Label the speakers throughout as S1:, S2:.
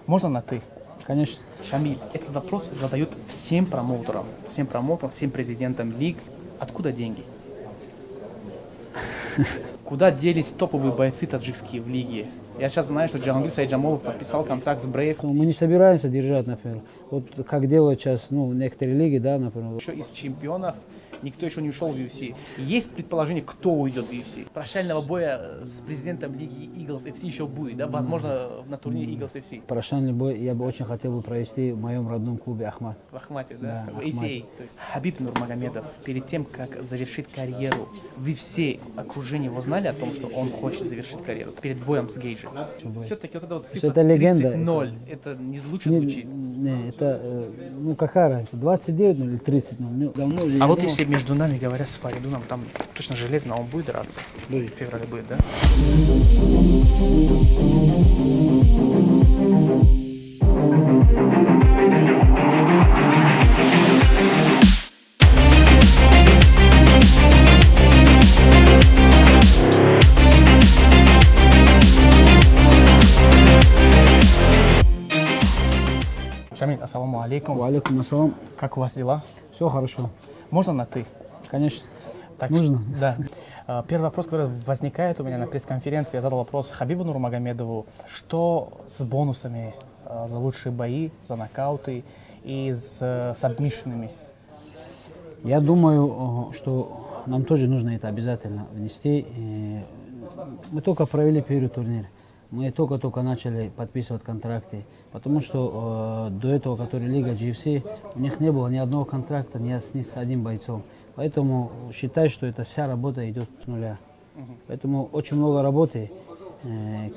S1: Можно на «ты»?
S2: Конечно.
S1: Шамиль, этот вопрос задают всем промоутерам, всем президентам лиг. Откуда деньги? Куда делись топовые бойцы таджикские в лиге? Я сейчас знаю, что Джахангир Сайджамолов подписал контракт с Брейв.
S2: Мы не собираемся держать, например, вот как делают сейчас, некоторые лиги, да, например.
S1: Еще из чемпионов никто еще не ушел в UFC. Есть предположение, кто уйдет в UFC? Прощального боя с президентом лиги Eagles FC еще будет, да? Возможно, на турнире Eagles FC.
S2: Прощальный бой я бы очень хотел провести в моем родном клубе «Ахмат».
S1: В Ахмате, да?
S2: Да,
S1: В ACA. Хабиб Нурмагомедов, перед тем, как завершить карьеру, вы все окружение его знали о том, что он хочет завершить карьеру перед боем с Гейджи? Все-таки вот эта вот цифра
S2: Это легенда.
S1: 30-0, это не лучше звучит.
S2: Не, это, какая разница, 29 или 30 давно уже.
S1: А вот если между нами говоря с Фаридуном, там точно железно, он будет драться? Будет. В феврале будет, да? Шамиль, ассаламу алейкум.
S2: Алейкум ассалам.
S1: Как у вас дела?
S2: Все хорошо.
S1: Можно на «ты»?
S2: Конечно.
S1: Так,
S2: Нужно.
S1: Да. Первый вопрос, который возникает у меня на пресс-конференции, я задал вопрос Хабибу Нурмагомедову, что с бонусами за лучшие бои, за нокауты и с сабмишенами?
S2: Я думаю, что нам тоже нужно это обязательно внести. Мы только провели первый турнир. Мы только начали подписывать контракты, потому что до этого, который Лига GFC, у них не было ни одного контракта ни с одним бойцом. Поэтому считаю, что эта вся работа идет с нуля. Поэтому очень много работы.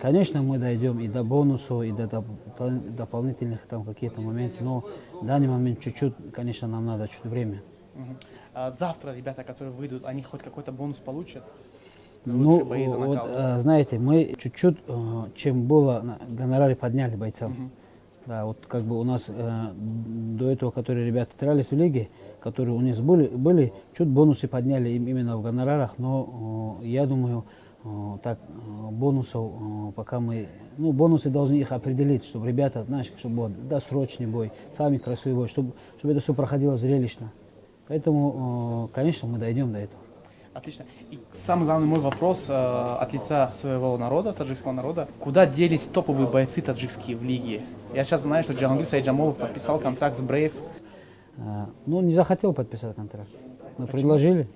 S2: Конечно, мы дойдем и до бонусов, и до дополнительных там каких-то моментов, но в данный момент чуть-чуть, конечно, нам надо чуть время.
S1: Завтра ребята, которые выйдут, они хоть какой-то бонус получат?
S2: Знаете, мы чуть-чуть, чем было, гонорары подняли бойцам. Да, вот как бы у нас до этого, которые ребята дрались в лиге, которые у нас были, чуть бонусы подняли им именно в гонорарах, но я думаю, так, бонусов, пока мы, бонусы должны их определить, чтобы ребята, знаешь, чтобы был досрочный бой, самый красивый бой, чтобы это все проходило зрелищно. Поэтому, конечно, мы дойдем до этого.
S1: Отлично. И самый главный мой вопрос от лица своего народа, таджикского народа. Куда делись топовые бойцы таджикские в лиге? Я сейчас знаю, что Джахангир Сайджамолов подписал контракт с Брейв.
S2: Не захотел подписать контракт. Мы предложили.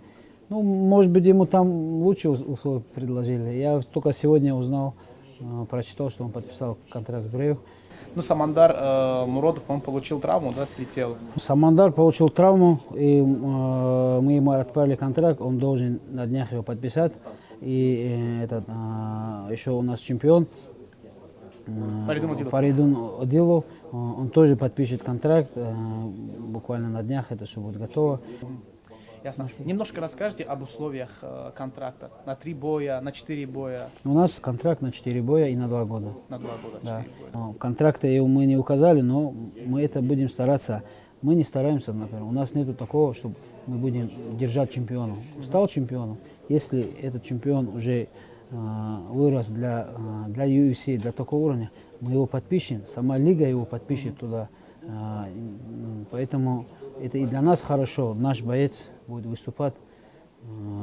S2: Может быть, ему там лучше условия предложили. Я только сегодня узнал, прочитал, что он подписал контракт с Брейв.
S1: Самандар Муродов, он получил травму, да, слетел?
S2: Самандар получил травму, и мы ему отправили контракт, он должен на днях его подписать. И еще у нас чемпион Фаридун Одилов, он тоже подпишет контракт, буквально на днях это все будет готово.
S1: Ясно. Немножко расскажите об условиях контракта. На 3 боя, на 4 боя?
S2: У нас контракт на 4 боя и на 2 года.
S1: На 2 года, 4
S2: да.
S1: боя.
S2: Контракты мы не указали, но мы это будем стараться. Мы не стараемся, например. У нас нету такого, чтобы мы будем держать чемпиона. Стал чемпионом. Если этот чемпион уже вырос для UFC, для такого уровня, мы его подпишем. Сама лига его подпишет туда. Поэтому это и для нас хорошо. Наш боец будет выступать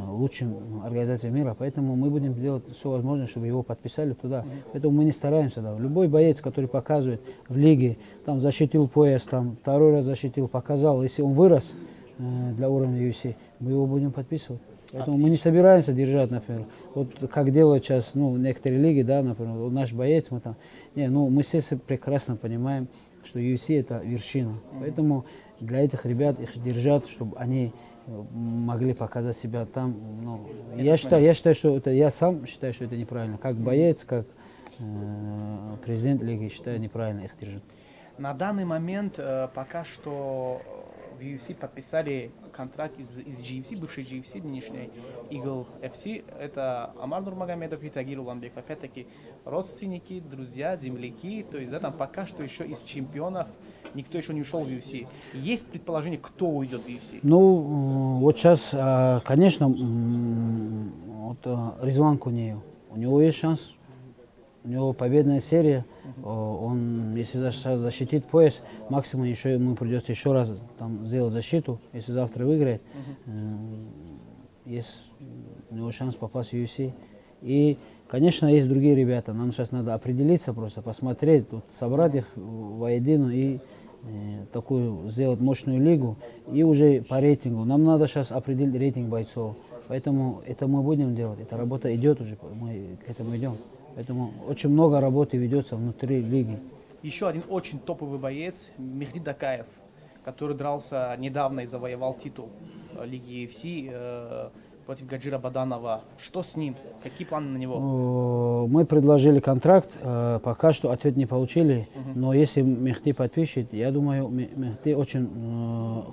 S2: лучшим организацией мира, поэтому мы будем делать все возможное, чтобы его подписали туда. Поэтому мы не стараемся. Да. Любой боец, который показывает в лиге, там защитил пояс, там второй раз защитил, показал, если он вырос для уровня UFC, мы его будем подписывать. Поэтому мы не собираемся держать, например, вот как делают сейчас, некоторые лиги, да, например, наш боец, мы все прекрасно понимаем, что UFC это вершина. Поэтому для этих ребят их держат, чтобы они могли показать себя там. Я считаю, что это, я сам считаю, что это неправильно. Как боец, как президент лиги, считаю, неправильно их держать.
S1: На данный момент пока что в UFC подписали контракт из GFC, бывшей GFC, нынешней Eagle FC. Это Амар Нурмагомедов и Тагир Уламбеков. Опять-таки родственники, друзья, земляки. То есть там пока что еще из чемпионов никто еще не ушел в UFC. Есть предположение, кто уйдет в UFC?
S2: Вот сейчас, конечно, Ризван Кунеев. У него есть шанс у него победная серия. Он, если защитит пояс, максимум еще ему придется еще раз там сделать защиту. Если завтра выиграет, есть у него шанс попасть в UFC. И, конечно, есть другие ребята. Нам сейчас надо определиться, просто посмотреть, тут, собрать их воедино и такую сделать мощную лигу. И уже по рейтингу. Нам надо сейчас определить рейтинг бойцов. Поэтому это мы будем делать. Эта работа идет уже, мы к этому идем. Поэтому очень много работы ведется внутри лиги.
S1: Еще один очень топовый боец Мехди Дакаев, который дрался недавно и завоевал титул Лиги UFC против Гаджира Баданова. Что с ним? Какие планы на него?
S2: Мы предложили контракт, пока что ответ не получили, но если Мехди подпишет, я думаю, Мехди очень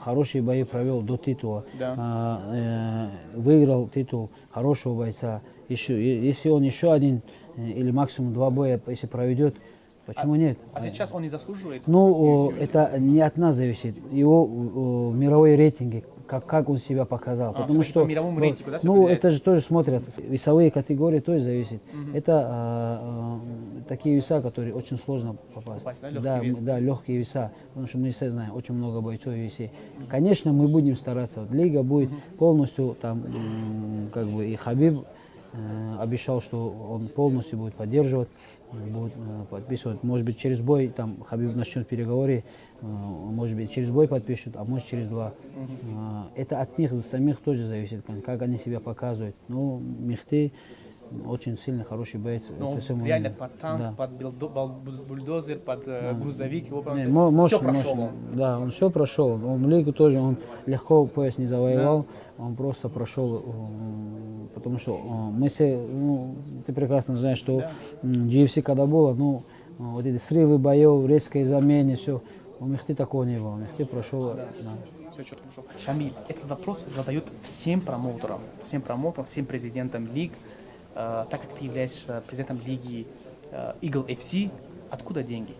S2: хорошие бои провел до титула.
S1: Да.
S2: Выиграл титул хорошего бойца. Если он еще один или максимум 2 боя, если проведет, почему нет?
S1: А сейчас он не заслуживает?
S2: Ну, это не от нас зависит. Его в мировой рейтинге, как он себя показал. Потому что
S1: по мировому рейтингу, да,
S2: ну, это же тоже смотрят. Весовые категории тоже зависит. Это такие веса, которые очень сложно попасть. Да, легкие веса. Потому что мы все знаем, очень много бойцов в весе. Конечно, мы будем стараться. Вот лига будет полностью там, как бы и Хабиб обещал, что он полностью будет поддерживать, будет подписывать. Может быть, через бой, там Хабиб начнет переговоры, может быть, через бой подпишут, а может, через 2. Это от них самих тоже зависит, как они себя показывают. Но Мехди очень сильный, хороший боец.
S1: Но он реально под танк, да, под бульдозер, под грузовик, его просто все прошел.
S2: Да, он все прошел. Он в лигу тоже, он легко пояс не завоевал, да. Он просто прошел, потому что мы все, ну, ты прекрасно знаешь, что GFC когда было, ну, вот эти срывы боев, резкие замены, все. У Мехди такого не было. Мехди прошел. Да.
S1: Все четко прошел. Шамиль, этот вопрос задают всем промоутерам, всем президентам лиг. Так как ты являешься президентом лиги Eagle FC, откуда деньги?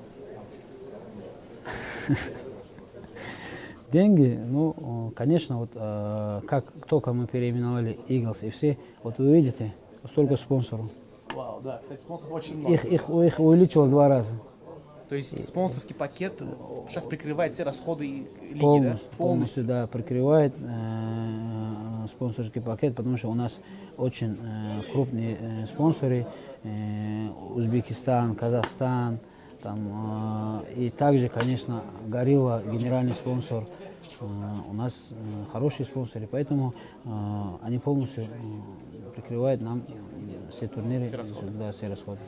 S2: Деньги, ну, конечно, вот как только мы переименовали Eagles FC, вот вы видите, столько спонсоров.
S1: Вау, да, кстати, спонсоров очень много.
S2: Их увеличилось 2 раза.
S1: То есть спонсорский пакет сейчас прикрывает все расходы лиги,
S2: полностью,
S1: да?
S2: Полностью, да, прикрывает спонсорский пакет, потому что у нас очень крупные спонсоры, Узбекистан, Казахстан, там, и также, конечно, Горилла, генеральный спонсор. У нас хорошие спонсоры, поэтому они полностью прикрывают нам все турниры, все расходы.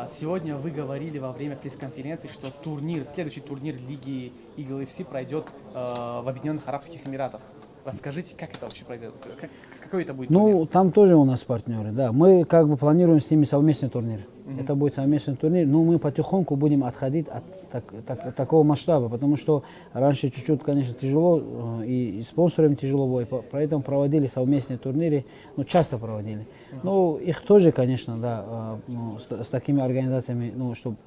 S1: Сегодня вы говорили во время пресс-конференции, что следующий турнир Лиги Eagle FC пройдет в Объединенных Арабских Эмиратах. Расскажите, как это вообще произойдет? Какой это будет турнир?
S2: Ну, там тоже у нас партнеры, да. Мы как бы планируем с ними совместный турнир. Это будет совместный турнир, но мы потихоньку будем отходить от такого масштаба, потому что раньше чуть-чуть, конечно, тяжело, и спонсорам тяжело было, поэтому проводили совместные турниры, ну, часто проводили. Ну, их тоже, конечно, да, с такими организациями, ну, чтобы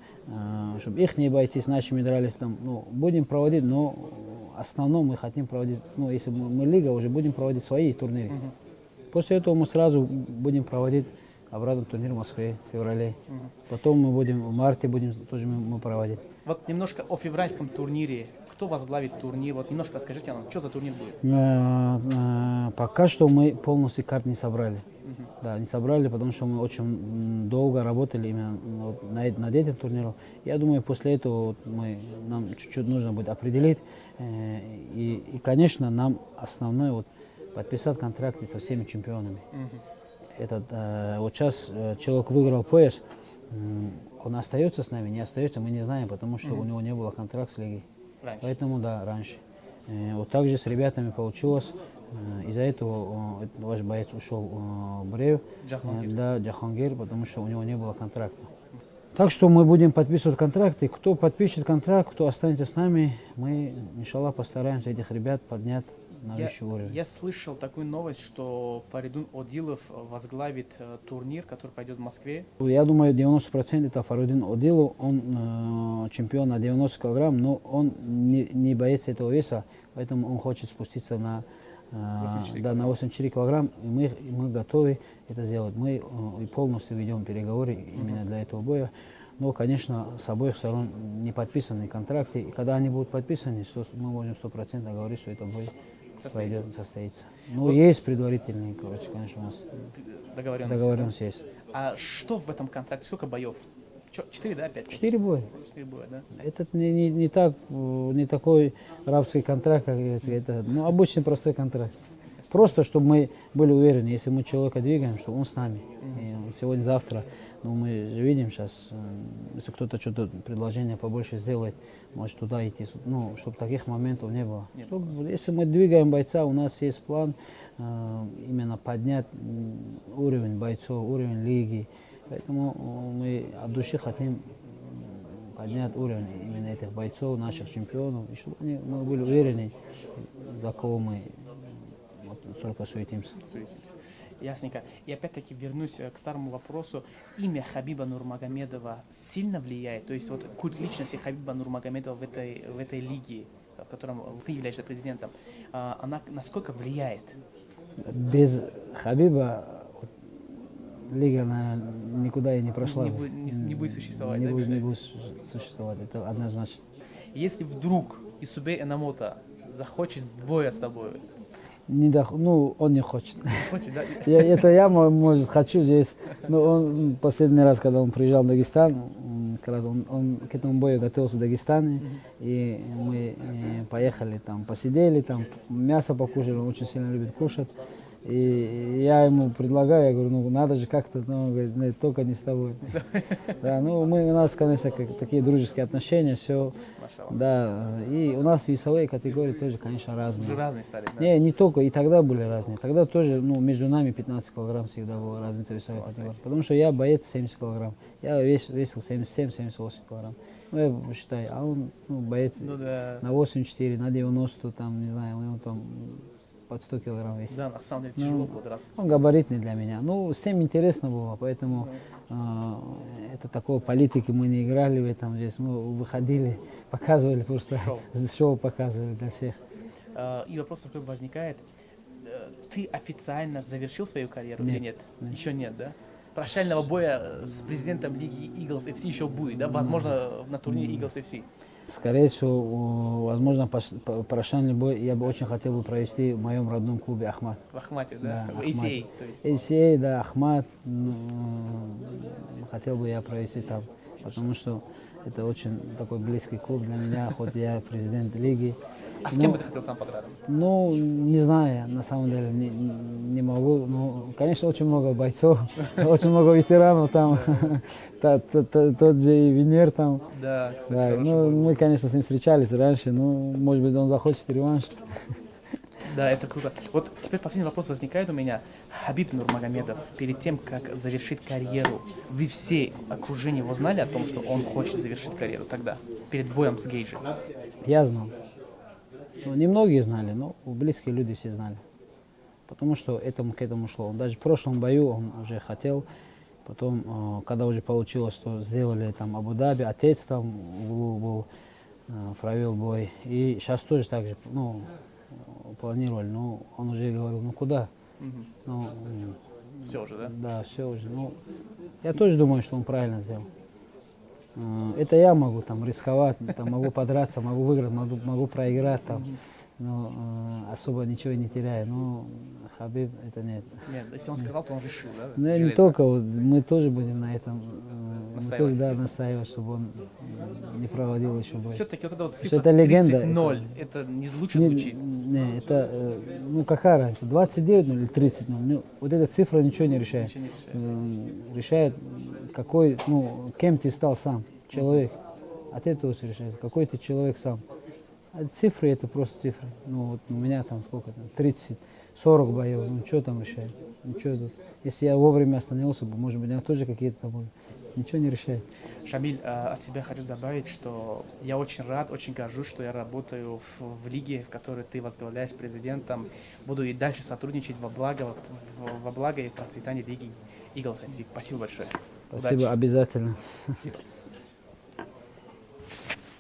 S2: их не бойцы с нашими дрались, там, ну, будем проводить, но в основном мы хотим проводить, ну, если мы лига, уже будем проводить свои турниры. После этого мы сразу будем проводить обратно турнир в Москве в феврале. Потом мы будем в марте будем тоже мы проводить.
S1: Вот немножко о февральском турнире. Кто возглавит турнир? Вот немножко расскажите нам, что за турнир будет?
S2: Пока что мы полностью карт не собрали. Да, не собрали, потому что мы очень долго работали именно над этим турниром. Я думаю, после этого нам чуть-чуть нужно будет определить. И, конечно, нам основное вот подписать контракты со всеми чемпионами. Вот сейчас человек выиграл пояс, он остается с нами, не остается, мы не знаем, потому что у него не было контракта с лигой. Поэтому, да, раньше. Вот так же с ребятами получилось. Из-за этого ваш боец ушел в Брею, Джахангир, потому что у него не было контракта. Так что мы будем подписывать контракты. Кто подпишет контракт, кто останется с нами, мы, иншаллах, постараемся этих ребят поднять на высший уровень.
S1: Я слышал такую новость, что Фаридун Одилов возглавит турнир, который пройдет в Москве.
S2: Я думаю, 90% это Фаридун Одилов. Он чемпион на 90 килограмм, но он не боится этого веса, поэтому он хочет спуститься на
S1: 84
S2: да, на 84 килограмм, и мы готовы это сделать. Мы полностью ведем переговоры именно для этого боя. Но, конечно, с обоих сторон не подписаны контракты. И когда они будут подписаны, мы можем 100% говорить, что этот бой состоится. Ну, есть предварительные, короче, конечно, у нас договоренность есть.
S1: А что в этом контракте? Сколько боев? 4, да, 5?
S2: 4 боя.
S1: 4 боя, да?
S2: Это не такой рабский контракт, как говорится, это обычный простой контракт. Просто, чтобы мы были уверены, если мы человека двигаем, что он с нами. И сегодня-завтра, мы же видим сейчас, если кто-то что-то предложение побольше сделает, может туда идти, чтобы таких моментов не было. Если мы двигаем бойца, у нас есть план именно поднять уровень бойцов, уровень лиги. Поэтому мы от души хотим поднять уровень именно этих бойцов, наших чемпионов, и чтобы мы были уверены, за кого мы только суетимся.
S1: Ясненько. И опять-таки вернусь к старому вопросу. Имя Хабиба Нурмагомедова сильно влияет? То есть вот культ личности Хабиба Нурмагомедова в этой лиге, в котором ты являешься президентом, она насколько влияет?
S2: Без Хабиба лига никуда и не прошла.
S1: Не будет существовать,
S2: не будет существовать, это однозначно.
S1: Если вдруг Исубей Энамото захочет боя с тобой,
S2: он не хочет.
S1: Хочет, да?
S2: Я, может, хочу здесь. Но он последний раз, когда он приезжал в Дагестан, как раз он к этому бою готовился в Дагестане. И мы поехали там, посидели, там мясо покушали, он очень сильно любит кушать. И я ему предлагаю, я говорю, надо же как-то, он говорит, нет, только не с тобой. Да, у нас, конечно, такие дружеские отношения, все. Да, и у нас весовые категории тоже, конечно, разные.
S1: Уже разные стали, да?
S2: Не только, и тогда были разные. Тогда тоже, между нами 15 килограмм всегда была разница весовой категории. Потому что я боец 70 килограмм, я весил 77-78 килограмм. Я считаю, а он боец на 84, на 90, там, не знаю, он там под 100 килограмм весит.
S1: Да, на самом деле тяжело было драться.
S2: Он габаритный для меня. Всем интересно было, поэтому это такой политики мы не играли в этом здесь. Мы выходили, показывали просто, шоу показывали для всех.
S1: И вопрос такой возникает. Ты официально завершил свою карьеру или нет? Еще нет, да? Прощального боя с президентом лиги Eagles FC еще будет, да? Возможно, на турнире Eagles FC.
S2: Скорее всего, возможно, прощальный бой я бы очень хотел провести в моем родном клубе Ахмат.
S1: В Ахмате, да? В
S2: Ахмат.
S1: ACA.
S2: ACA, да, Ахмат. Хотел бы я провести там, потому что это очень такой близкий клуб для меня, хоть я президент лиги.
S1: А с кем бы ты хотел сам подраться?
S2: Не знаю, на самом деле, не могу. Конечно, очень много бойцов, очень много ветеранов там. Тот же Венер там.
S1: Да, кстати,
S2: мы, конечно, с ним встречались раньше, может быть, он захочет реванш.
S1: Да, это круто. Вот теперь последний вопрос возникает у меня. Хабиб Нурмагомедов, перед тем, как завершить карьеру, вы все окружение его знали о том, что он хочет завершить карьеру тогда, перед боем с Гейджи?
S2: Я знал. Немногие знали, но близкие люди все знали. Потому что к этому шло. Даже в прошлом бою он уже хотел. Потом, когда уже получилось, что сделали там Абу-Даби, отец там был, провел бой. И сейчас тоже так же, планировали. Но он уже говорил, куда?
S1: Все уже, да?
S2: Да, все уже. Я тоже думаю, что он правильно сделал. Это я могу там рисковать, там, могу подраться, могу выиграть, могу проиграть, там, особо ничего не теряю. Но Хабиб это нет.
S1: Нет, если он сказал, то он решил, да?
S2: Не только, мы тоже будем на этом
S1: настаивать.
S2: настаивать, чтобы он не проводил еще бой.
S1: Все-таки вот эта вот цифра
S2: это легенда.
S1: 30-0, это не лучше звучит.
S2: Не, это, какая разница, 29 или 30 0, вот эта цифра ничего не решает.
S1: Ничего не
S2: Решает,
S1: решает.
S2: кем ты стал сам, человек. От этого все решает, какой ты человек сам. А цифры это просто цифры. У меня там сколько там, 30-40 боев, что там решает? Ничего тут. Если я вовремя остановился, может быть, у меня тоже какие-то там были. Ничего не решает.
S1: Шамиль, от себя хочу добавить, что я очень рад, очень горжусь, что я работаю в лиге, в которой ты возглавляешь президентом. Буду и дальше сотрудничать во благо и процветания лиги Eagles FC. Спасибо большое.
S2: Спасибо,
S1: Удачи.
S2: обязательно.
S1: Спасибо.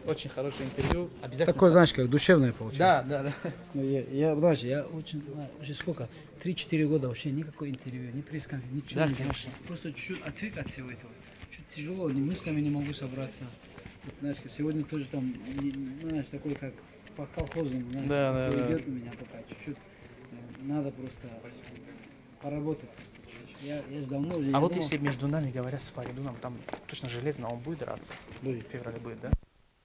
S1: Очень хорошее интервью. Обязательно.
S2: Такое, знаешь, как душевное получилось.
S1: Да, да, да.
S2: Ну, я очень, уже сколько, 3-4 года вообще никакой интервью, ни пресс-конференции, ничего
S1: Да,
S2: не делал.
S1: конечно.
S2: Просто чуть-чуть отвык от всего этого. Чуть тяжело, ни мыслями не могу собраться. Вот, знаешь, сегодня тоже там, знаешь, такой как по колхозному, знаешь,
S1: Да, да,
S2: такой
S1: да.
S2: идет у меня пока чуть-чуть. Надо просто поработать. Просто чуть-чуть. Я же давно уже.
S1: А
S2: я
S1: вот
S2: думал,
S1: если между нами говоря с Фаридуном, там точно железно он будет драться?
S2: Будет.
S1: В феврале будет, да?